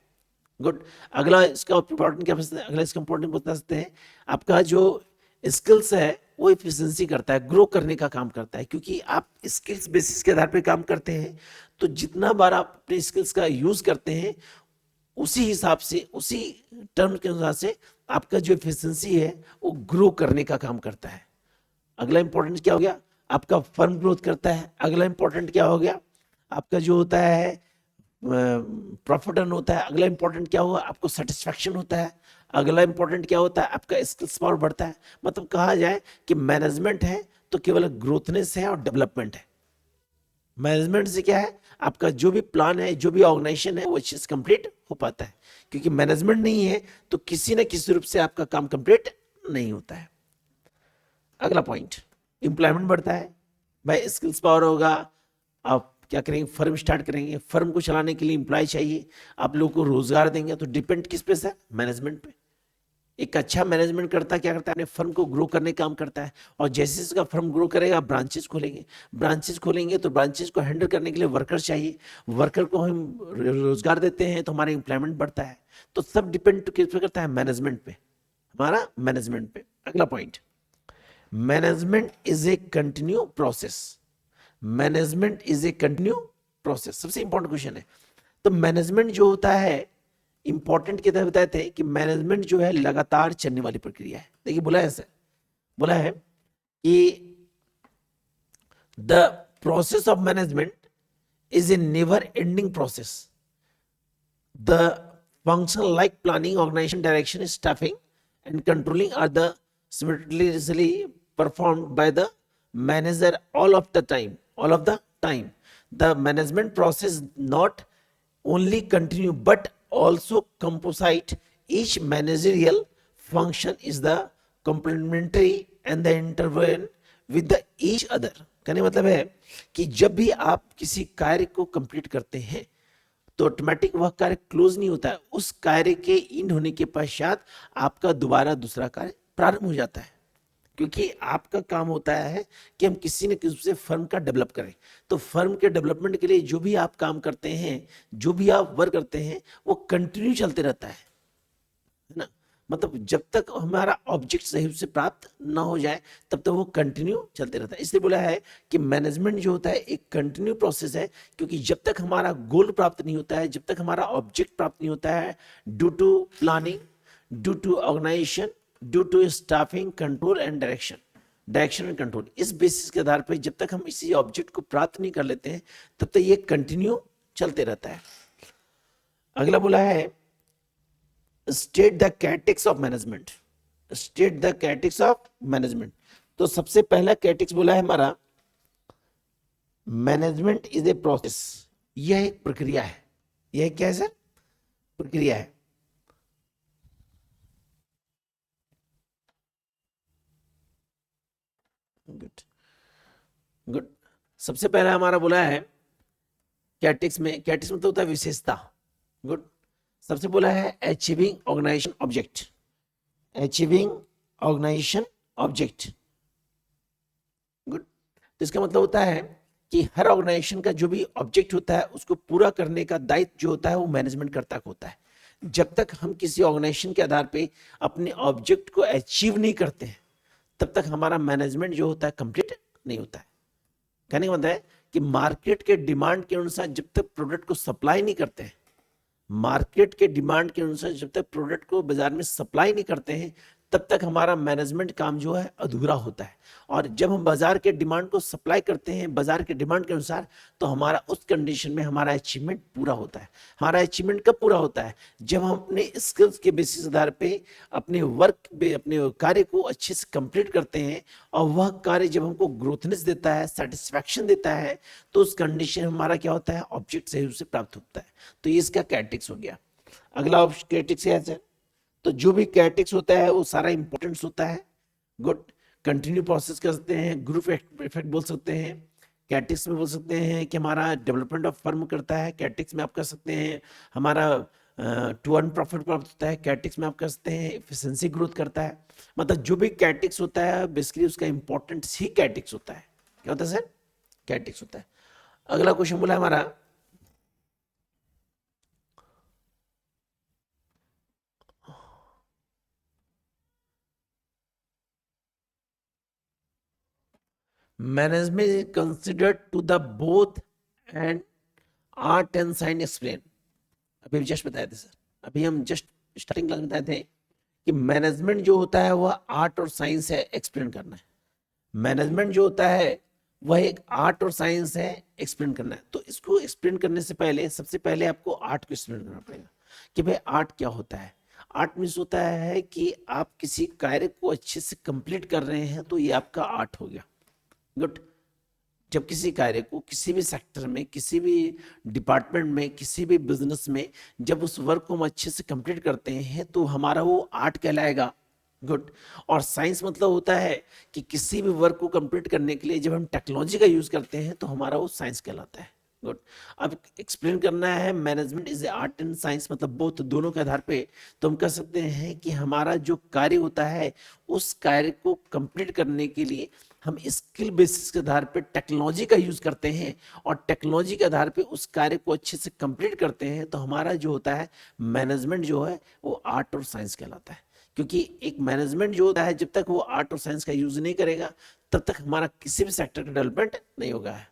गुड। अगला इसका इंपॉर्टेंट क्या बता सकते हैं, अगला इसका इंपॉर्टेंट बता सकते हैं, आपका जो स्किल्स है वो इफिशिएंसी करता है, ग्रो करने का काम करता है, क्योंकि आप स्किल्स बेसिस के आधार पे काम करते हैं, तो जितना बार आप अपने स्किल्स का यूज करते हैं उसी हिसाब से, उसी टर्म के अनुसार से आपका जो इफिशिएंसी है वो ग्रो करने का काम करता है। अगला इंपॉर्टेंट क्या हो गया, आपका फर्म ग्रोथ करता है। अगला इंपॉर्टेंट क्या हो गया, आपका जो होता है प्रॉफिट अर्न होता है। अगला इंपॉर्टेंट क्या हुआ, आपको सेटिस्फैक्शन होता है। अगला इंपॉर्टेंट क्या होता है, आपका स्किल्स पावर बढ़ता है। मतलब कहा जाए कि मैनेजमेंट है तो केवल ग्रोथनेस है और डेवलपमेंट है। मैनेजमेंट से क्या है, आपका जो भी प्लान है, जो भी ऑर्गेनाइजेशन है वो चीज कंप्लीट हो पाता है, क्योंकि मैनेजमेंट नहीं है तो किसी न किसी रूप से आपका काम कंप्लीट नहीं होता है। अगला पॉइंट, एम्प्लॉयमेंट बढ़ता है। भाई स्किल्स पावर होगा, आप क्या करेंगे, फर्म स्टार्ट करेंगे, फर्म को चलाने के लिए एम्प्लॉय चाहिए, आप लोगों को रोजगार देंगे, तो डिपेंड किस पे है, मैनेजमेंट पे। एक अच्छा मैनेजमेंट करता क्या करता है, अपने फर्म को ग्रो करने का काम करता है, और जैसे इसका फर्म ग्रो करेगा ब्रांचेस खोलेंगे, ब्रांचेस खोलेंगे तो ब्रांचेस को हैंडल करने के लिए वर्कर चाहिए, वर्कर को हम रोजगार देते हैं तो हमारा एम्प्लॉयमेंट बढ़ता है। तो सब डिपेंड किस पे करता है, मैनेजमेंट पे, हमारा मैनेजमेंट पे। अगला point, management is A continue process. Management is A continue process, सबसे इंपॉर्टेंट क्वेश्चन है। तो मैनेजमेंट जो होता है, इंपॉर्टेंट की तरह बताए थे कि मैनेजमेंट जो है लगातार चलने वाली प्रक्रिया है। देखिए बोला है ऐसे, बोला है कि the process of management is a never ending process. The function like planning, organisation, direction, staffing and controlling are the simultaneously performed by the manager all of the time. The management process not only continue but also composite. Each managerial function is the complementary and the intervene with the each other. कहने मतलब है कि जब भी आप किसी कार्य को कंप्लीट करते हैं तो ऑटोमेटिक वह कार्य क्लोज नहीं होता है, उस कार्य के इन होने के पश्चात आपका दोबारा दूसरा कार्य प्रारंभ हो जाता है, क्योंकि आपका काम होता है कि हम किसी न किसी से फर्म का डेवलप करें। तो फर्म के डेवलपमेंट के लिए जो भी आप काम करते हैं, जो भी आप वर्क करते हैं, वो कंटिन्यू चलते रहता है ना। मतलब जब तक हमारा ऑब्जेक्ट सही से प्राप्त ना हो जाए तब तक वो कंटिन्यू चलते रहता है। इसलिए बोला है कि मैनेजमेंट जो होता है एक कंटिन्यू प्रोसेस है, क्योंकि जब तक हमारा गोल प्राप्त नहीं होता है, जब तक हमारा ऑब्जेक्ट प्राप्त नहीं होता है, due to planning, due to organisation, due to staffing, control and direction and control, इस बेसिस के आधार पर जब तक हम इसी ऑब्जेक्ट को प्राप्त नहीं कर लेते हैं तब तक ये कंटिन्यू चलते रहता है। अगला बोला है state the characteristics of management. State the characteristics of management. तो सबसे पहला कैरेक्टरिस्टिक्स बोला है हमारा, मैनेजमेंट इज ए प्रोसेस। यह एक प्रक्रिया है। यह क्या है सर, प्रक्रिया है। Good good. सबसे पहला हमारा बोला है कैरेक्टरिस्टिक्स में, कैरेक्टरिस्टिक्स मतलब होता है विशेषता। गुड। सबसे बोला है achieving organisation object. Achieving organisation object. Good. तो इसका मतलब होता है कि हर ऑर्गेनाइजेशन का जो भी ऑब्जेक्ट होता है उसको पूरा करने का दायित्व जो होता है वो मैनेजमेंट करता होता है। जब तक हम किसी ऑर्गेनाइजेशन के आधार पे अपने ऑब्जेक्ट को अचीव नहीं करते हैं तब तक हमारा मैनेजमेंट जो होता है कंप्लीट नहीं होता है। कहने का मतलब है कि मार्केट के डिमांड के अनुसार जब तक प्रोडक्ट को सप्लाई नहीं करते हैं, मार्केट के डिमांड के अनुसार जब तक प्रोडक्ट को बाजार में सप्लाई नहीं करते हैं तब तक हमारा मैनेजमेंट काम जो है अधूरा होता है। और जब हम बाजार के डिमांड को सप्लाई करते हैं बाजार के डिमांड के अनुसार तो हमारा उस कंडीशन में हमारा अचीवमेंट पूरा होता है। हमारा अचीवमेंट कब पूरा होता है, जब हम अपने स्किल्स के बेसिस आधार पे अपने वर्क पे अपने कार्य को अच्छे से कंप्लीट करते हैं और वह कार्य जब हमको ग्रोथनेस देता है, सेटिस्फैक्शन देता है, तो उस कंडीशन में हमारा क्या होता है, ऑब्जेक्ट सही रूप से प्राप्त होता है। तो ये इसका कैरेक्टरिस्टिक्स हो गया। अगला कैरेक्टरिस्टिक्स है, तो जो भी कैरेक्टरिस्टिक्स होता है वो सारा इंपॉर्टेंस होता है। गुड। कंटिन्यू प्रोसेस कर सकते हैं, ग्रुप इफेक्ट बोल सकते हैं, कैरेक्टरिस्टिक्स में बोल सकते हैं कि हमारा डेवलपमेंट ऑफ फर्म करता है, कैरेक्टरिस्टिक्स में आप कर सकते हैं हमारा टू अर्न प्रॉफिट प्राप्त होता है, कैटेक्स में आप कर सकते हैं एफिशिएंसी ग्रोथ करता है। मतलब जो भी कैटेक्स होता है बेसिकली उसका इंपॉर्टेंस ही कैटेक्स होता है। क्या होता है सर? कैटेक्स होता है। अगला क्वेश्चन बोला हमारा, management is considered to the both and art and science explain. अभी जस्ट बताए थे सर, अभी हम जस्ट स्टार्टिंग क्लास में बताए थे कि मैनेजमेंट जो होता है वह आर्ट और साइंस है, एक्सप्लेन करना है। मैनेजमेंट जो होता है वह एक आर्ट और साइंस है, एक्सप्लेन करना है। तो इसको एक्सप्लेन करने से पहले सबसे पहले आपको आर्ट को एक्सप्लेन करना पड़ेगा कि भाई आर्ट क्या होता है। आर्ट मीन्स होता है कि आप किसी कार्य को अच्छे से कंप्लीट कर रहे हैं तो ये आपका आर्ट हो गया। गुड। जब किसी कार्य को किसी भी सेक्टर में, किसी भी डिपार्टमेंट में, किसी भी बिजनेस में जब उस वर्क को हम अच्छे से कंप्लीट करते हैं तो हमारा वो आर्ट कहलाएगा। गुड। और साइंस मतलब होता है कि किसी भी वर्क को कंप्लीट करने के लिए जब हम टेक्नोलॉजी का यूज करते हैं तो हमारा वो साइंस कहलाता है। गुड। अब एक्सप्लेन करना है management is A art and science, मतलब बोथ, दोनों के आधार पे तो हम कह सकते हैं कि हमारा जो कार्य होता है उस कार्य को कंप्लीट करने के लिए हम स्किल बेसिस के आधार पे टेक्नोलॉजी का यूज करते हैं और टेक्नोलॉजी के आधार पे उस कार्य को अच्छे से कंप्लीट करते हैं तो हमारा जो होता है मैनेजमेंट जो है वो आर्ट और साइंस कहलाता है। क्योंकि एक मैनेजमेंट जो होता है जब तक वो आर्ट और साइंस का यूज नहीं करेगा तब तक हमारा किसी भी सेक्टर का डेवलपमेंट नहीं होगा है।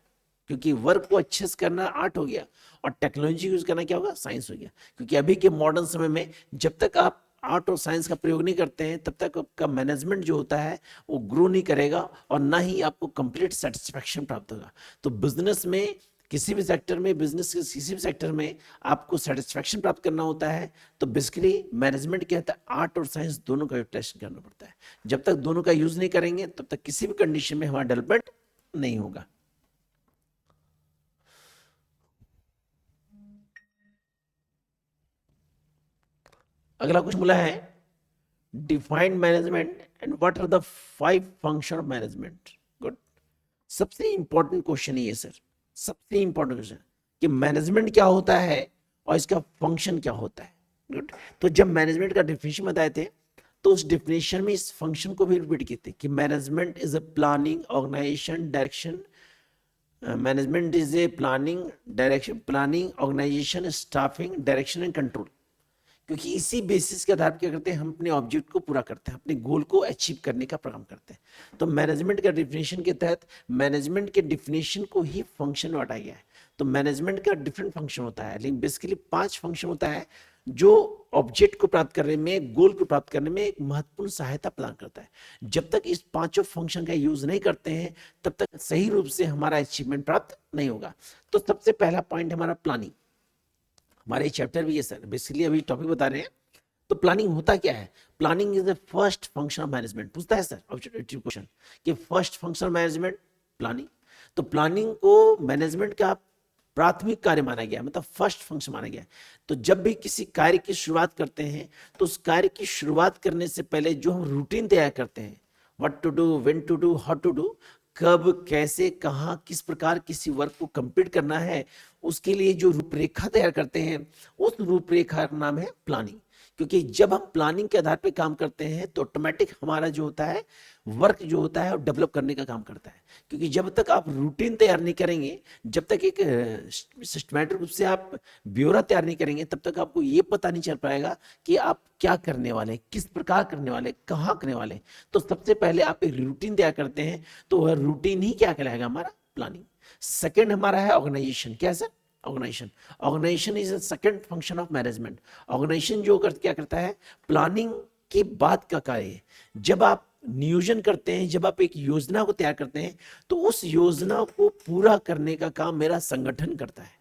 क्योंकि वर्क को अच्छे से करना आर्ट हो गया और टेक्नोलॉजी यूज करना क्या होगा? साइंस हो गया। क्योंकि अभी के मॉडर्न समय में जब तक आप आर्ट और साइंस का प्रयोग नहीं करते हैं तब तक आपका मैनेजमेंट जो होता है वो ग्रो नहीं करेगा और ना ही आपको कंप्लीट सेटिस्फेक्शन प्राप्त होगा। तो बिजनेस में, किसी भी सेक्टर में, बिजनेस के किसी भी सेक्टर में आपको सेटिस्फेक्शन प्राप्त करना होता है तो बेसिकली मैनेजमेंट क्या होता है? आर्ट और साइंस दोनों का यूटिलाइजेशन करना पड़ता है। जब तक दोनों का यूज नहीं करेंगे तब तक किसी भी कंडीशन में हमारा डेवलपमेंट नहीं होगा। अगला कुछ बोला है, defined management and what are the 5 function of management. Good. सबसे इंपॉर्टेंट क्वेश्चन है ये सर, सबसे इंपॉर्टेंट क्वेश्चन कि मैनेजमेंट क्या होता है और इसका फंक्शन क्या होता है। गुड। तो जब मैनेजमेंट का डिफिनेशन बताए थे तो उस डिफिनेशन में इस फंक्शन को भी रिपीट किए थे कि management is a planning, organisation, direction. Management is a planning, direction, planning, organisation, staffing, direction and control. क्योंकि इसी बेसिस के आधार पर क्या करते हैं, हम अपने ऑब्जेक्ट को पूरा करते हैं, अपने गोल को अचीव करने का काम करते हैं। तो मैनेजमेंट का डिफिनेशन के तहत मैनेजमेंट के डिफिनेशन को ही फंक्शन बांटा गया है। तो मैनेजमेंट का डिफरेंट फंक्शन होता है लेकिन बेसिकली 5 फंक्शन होता है जो ऑब्जेक्ट को प्राप्त करने में, गोल को प्राप्त करने में एक महत्वपूर्ण सहायता प्रदान करता है। जब तक इस पांचों फंक्शन का यूज नहीं करते हैं तब तक सही रूप से हमारा अचीवमेंट प्राप्त नहीं होगा। तो सबसे पहला पॉइंट हमारा प्लानिंग। हमारे चैप्टर भी ये सर बेसिकली अभी टॉपिक बता रहे हैं। तो प्लानिंग होता क्या है? Planning is the first function of management. पूछता है सर ऑब्जेक्टिव क्वेश्चन कि first function of management planning. तो प्लानिंग को मैनेजमेंट का प्राथमिक कार्य माना गया, मतलब फर्स्ट फंक्शन माना गया। तो जब भी किसी कार्य की शुरुआत करते हैं तो उस कार्य की शुरुआत करने से पहले जो हम रूटीन तैयार करते हैं, what to do, when to do, how to do, कब, कैसे, कहां, किस प्रकार किसी वर्क को कंप्लीट करना है, उसके लिए जो रूपरेखा तैयार करते हैं उस रूपरेखा का नाम है प्लानिंग। क्योंकि जब हम प्लानिंग के आधार पर काम करते हैं तो ऑटोमेटिक हमारा जो होता है वर्क जो होता है वो डेवलप करने का काम करता है। क्योंकि जब तक आप रूटीन तैयार नहीं करेंगे, जब तक एक सिस्टमैटिक रूप से आप ब्यौरा तैयार नहीं करेंगे तब तक आपको ये पता नहीं चल पाएगा कि आप क्या करने वाले, किस प्रकार करने वाले, कहाँ करने वाले। तो सबसे पहले आप एक रूटीन तैयार करते हैं तो वह रूटीन ही क्या कहलाएगा? हमारा प्लानिंग। सेकेंड हमारा है ऑर्गेनाइजेशन। क्या sir? Organisation. Organisation is a second function of management. Organisation जो क्या करता है, प्लानिंग के बाद का कार्य है। जब आप नियोजन करते हैं, जब आप एक योजना को तैयार करते हैं तो उस योजना को पूरा करने का काम मेरा संगठन करता है।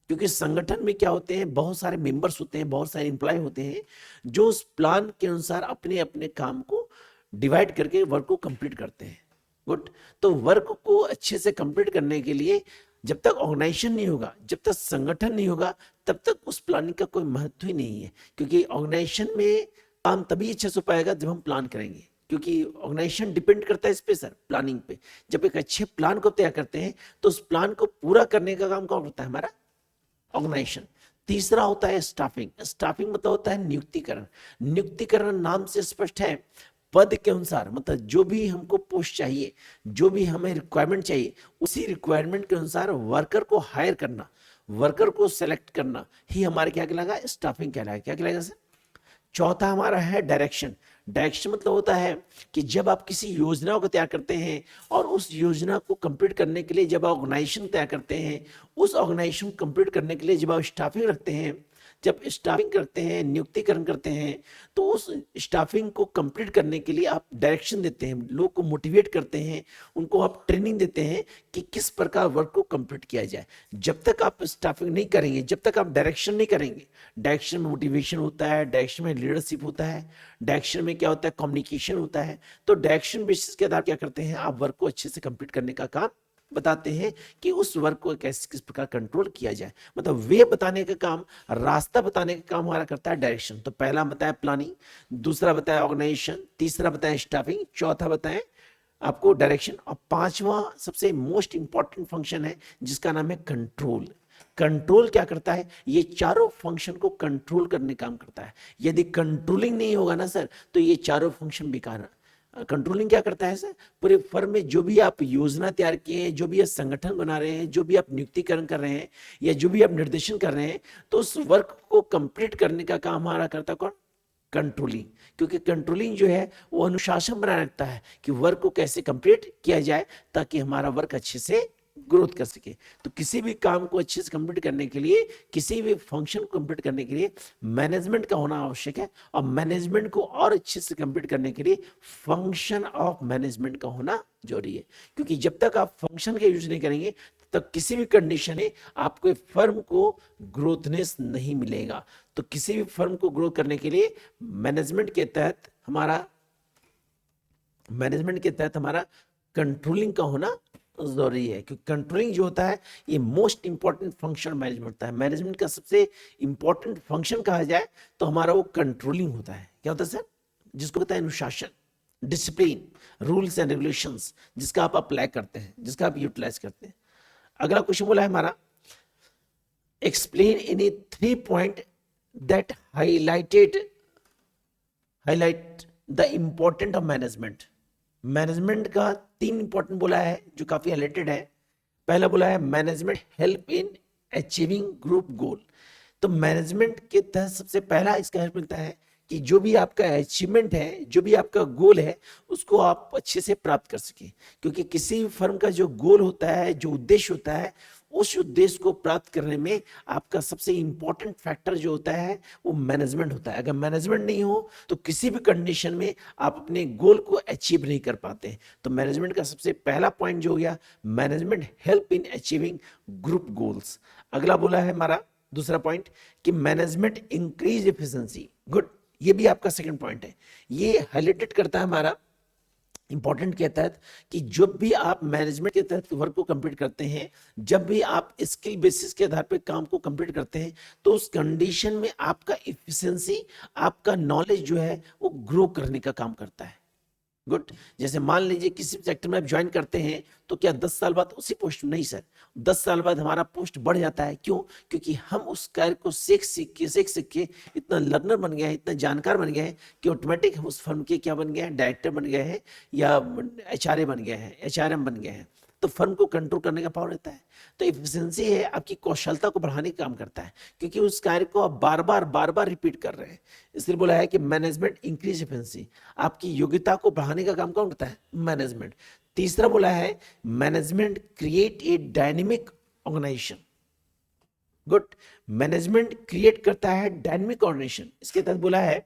क्योंकि संगठन में क्या होते हैं, बहुत सारे मेंबर्स होते हैं, बहुत सारे एम्प्लॉय होते हैं जो उस प्लान के अनुसार अपने अपने काम को डिवाइड करके वर्क को कंप्लीट करते हैं। गुड। तो वर्क को अच्छे से कंप्लीट करने के लिए जब तक ऑर्गेनाइजेशन नहीं होगा, जब तक संगठन नहीं होगा तब तक उस प्लानिंग का कोई महत्व ही नहीं है। क्योंकि ऑर्गेनाइजेशन में काम तभी अच्छे से हो पाएगा जब हम प्लान करेंगे। क्योंकि ऑर्गेनाइजेशन डिपेंड करता है इस पे सर, प्लानिंग पे। जब एक अच्छे प्लान को तैयार करते हैं तो उस प्लान को पूरा करने का काम कौन करता है? हमारा ऑर्गेनाइजेशन। तीसरा होता है स्टाफिंग। स्टाफिंग मतलब होता है नियुक्तिकरण। नियुक्तिकरण नाम से स्पष्ट है, पद के अनुसार, मतलब जो भी हमको पोस्ट चाहिए, जो भी हमें रिक्वायरमेंट चाहिए, उसी रिक्वायरमेंट के अनुसार वर्कर को हायर करना, वर्कर को सेलेक्ट करना ही हमारे क्या कहलाएगा, स्टाफिंग कहलाएगा। क्या कहलाएगा सर? चौथा हमारा है डायरेक्शन। डायरेक्शन मतलब होता है कि जब आप किसी योजना को तैयार करते हैं और उस योजना को कंप्लीट करने के लिए जब ऑर्गेनाइजेशन तैयार करते हैं, उस ऑर्गेनाइजेशन को कंप्लीट करने के लिए जब आप स्टाफिंग रखते हैं, जब स्टाफिंग करते हैं, नियुक्तिकरण करते हैं, तो उस स्टाफिंग को कंप्लीट करने के लिए आप डायरेक्शन देते हैं, लोग को मोटिवेट करते हैं, उनको आप ट्रेनिंग देते हैं कि किस प्रकार वर्क को कंप्लीट किया जाए। जब तक आप स्टाफिंग नहीं करेंगे, जब तक आप डायरेक्शन नहीं करेंगे, डायरेक्शन में मोटिवेशन होता है, डायरेक्शन में लीडरशिप होता है, डायरेक्शन में क्या होता है, कम्युनिकेशन होता है। तो डायरेक्शन बेसिस के आधार क्या करते हैं, आप वर्क को अच्छे से कंप्लीट करने का काम बताते हैं कि उस वर्क को कैसे किस प्रकार कंट्रोल किया जाए, मतलब वे बताने का काम, रास्ता बताने का काम हमारा करता है डायरेक्शन। तो पहला बताया प्लानिंग, दूसरा बताया ऑर्गेनाइजेशन, तीसरा बताया स्टाफिंग, चौथा बताया आपको डायरेक्शन, और पांचवा सबसे मोस्ट इंपॉर्टेंट फंक्शन है जिसका नाम है कंट्रोल। कंट्रोल क्या करता है, ये चारों फंक्शन को कंट्रोल करने का काम करता है। यदि कंट्रोलिंग नहीं होगा ना सर, तो ये चारों फंक्शन बेकार है। कंट्रोलिंग क्या करता है सर, पूरे फर्म में जो भी आप योजना तैयार किए हैं, जो भी आप संगठन बना रहे हैं, जो भी आप नियुक्तिकरण कर रहे हैं, या जो भी आप निर्देशन कर रहे हैं, तो उस वर्क को कंप्लीट करने का काम हमारा करता कौन, कंट्रोलिंग। क्योंकि कंट्रोलिंग जो है वो अनुशासन बनाए रखता है कि वर्क को कैसे कंप्लीट किया जाए ताकि हमारा वर्क अच्छे से ग्रोथ कर सके। तो किसी भी काम को अच्छे से कंप्लीट करने के लिए, किसी भी फंक्शन को कंप्लीट करने के लिए मैनेजमेंट का होना आवश्यक है, और मैनेजमेंट को और अच्छे से कंप्लीट करने के लिए फंक्शन ऑफ मैनेजमेंट का होना जरूरी है। क्योंकि जब तक आप फंक्शन का यूज नहीं करेंगे तब किसी भी कंडीशन में आपको फर्म को ग्रोथनेस नहीं मिलेगा। तो किसी भी फर्म को ग्रो करने के लिए मैनेजमेंट के तहत हमारा कंट्रोलिंग का होना जरूरी है। क्योंकि कंट्रोलिंग जो होता है ये मोस्ट इंपॉर्टेंट फंक्शन मैनेजमेंट होता है। मैनेजमेंट का सबसे इंपॉर्टेंट फंक्शन कहा जाए तो हमारा वो कंट्रोलिंग होता है। क्या होता है सर, जिसको कहता है अनुशासन, डिसिप्लिन, रूल्स एंड रेगुलेशंस, जिसका आप अप्लाई करते हैं, जिसका आप यूटिलाइज करते हैं। अगला क्वेश्चन बोला है हमारा, explain in 3 point that highlight the important of management. Management का 3 इंपॉर्टेंट बोला है जो काफी रिलेटेड है। पहला बोला है management help in achieving group गोल। तो मैनेजमेंट के तहत सबसे पहला इसका हेल्प मिलता है कि जो भी आपका अचीवमेंट है, जो भी आपका गोल है, उसको आप अच्छे से प्राप्त कर सके। क्योंकि किसी भी फर्म का जो गोल होता है, जो उद्देश्य होता है, उस उद्देश्य को प्राप्त करने में आपका सबसे इंपॉर्टेंट फैक्टर जो होता है वो मैनेजमेंट होता है। अगर मैनेजमेंट नहीं हो तो किसी भी कंडीशन में आप अपने गोल को अचीव नहीं कर पाते। तो मैनेजमेंट का सबसे पहला पॉइंट जो हो गया, management help in achieving group goals. अगला बोला है हमारा दूसरा पॉइंट कि मैनेजमेंट इंक्रीज एफिशिएंसी। गुड, ये भी आपका सेकंड पॉइंट है। ये हाईलाइटेड करता है हमारा इंपॉर्टेंट के तहत कि जब भी आप मैनेजमेंट के तहत वर्क को कंप्लीट करते हैं, जब भी आप स्किल बेसिस के आधार पर काम को कंप्लीट करते हैं, तो उस कंडीशन में आपका एफिशिएंसी, आपका नॉलेज जो है वो ग्रो करने का काम करता है। गुड, जैसे मान लीजिए किसी सेक्टर में आप ज्वाइन करते हैं तो क्या 10 साल बाद उसी पोस्ट में, नहीं सर, 10 साल बाद हमारा पोस्ट बढ़ जाता है। क्यों? क्योंकि हम उस कार्य को सीख के इतना लर्नर बन गए हैं, इतना जानकार बन गए हैं कि ऑटोमेटिक हम उस फर्म के क्या बन गए हैं, डायरेक्टर बन गए हैं, या एचआरए बन गए हैं, एचआरएम बन गए हैं। तो फर्म को कंट्रोल करने का पावर रहता है। तो एफिशिएंसी है आपकी कौशलता को बढ़ाने का काम करता है, क्योंकि उस कार्य को आप बार बार रिपीट कर रहे हैं। इसलिए बोला है कि मैनेजमेंट इंक्रीज एफिशिएंसी, आपकी योग्यता को बढ़ाने का काम कौन करता है, मैनेजमेंट। तीसरा बोला है management create a dynamic organisation. Good, management create करता है डायनेमिक ऑर्गेनाइजेशन। इसके तहत बोला है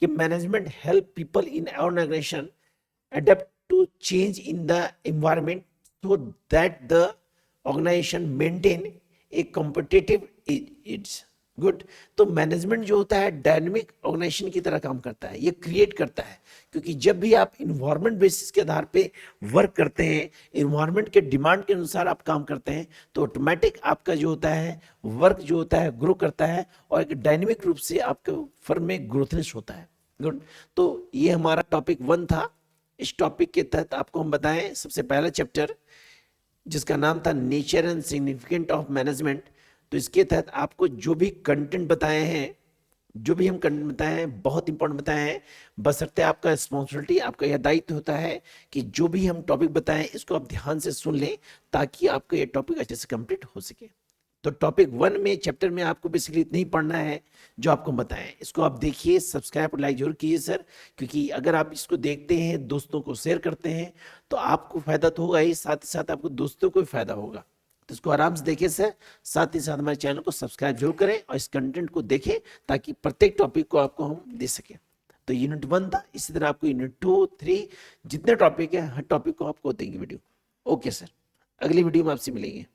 कि management help people in organisation adapt to change in the environment so that the organization maintain a competitive edge. Good, तो मैनेजमेंट जो होता है डायनेमिक ऑर्गेनाइजेशन की तरह काम करता है, ये क्रिएट करता है। क्योंकि जब भी आप इन्वायरमेंट बेसिस के आधार पे वर्क करते हैं, इन्वायरमेंट के डिमांड के अनुसार आप काम करते हैं, तो ऑटोमेटिक आपका जो होता है वर्क जो होता है ग्रो करता है, और एक डायनेमिक रूप से आपके फर्म में ग्रोथनेस होता है। गुड, तो ये हमारा टॉपिक 1 था। इस टॉपिक के तहत आपको हम बताएं सबसे पहला चैप्टर जिसका नाम था nature and significant of management. तो इसके तहत आपको जो भी कंटेंट बताए हैं, जो भी हम कंटेंट बताए हैं, बहुत इंपॉर्टेंट बताए हैं, बशर्ते आपका रिस्पॉन्सिबिलिटी, आपका यह दायित्व होता है कि जो भी हम टॉपिक बताएं इसको आप ध्यान से सुन लें ताकि आपका ये टॉपिक अच्छे से कंप्लीट हो सके। तो टॉपिक 1 में, चैप्टर में आपको बेसिकली इतना ही पढ़ना है जो आपको बताएं। इसको आप देखिए, सब्सक्राइब और लाइक जरूर कीजिए सर, क्योंकि अगर आप इसको देखते हैं, दोस्तों को शेयर करते हैं, तो आपको फायदा तो होगा ही, साथ ही साथ आपको दोस्तों को भी फायदा होगा। तो इसको आराम से देखिए सर, साथ ही साथ हमारे चैनल को सब्सक्राइब जरूर करें और इस कंटेंट को देखें ताकि प्रत्येक टॉपिक को आपको हम दे सकें। तो यूनिट 1 था, इसी तरह आपको यूनिट 2, 3 जितने टॉपिक है, हर टॉपिक को आपको देंगे वीडियो। ओके सर, अगली वीडियो में आपसे मिलेंगे।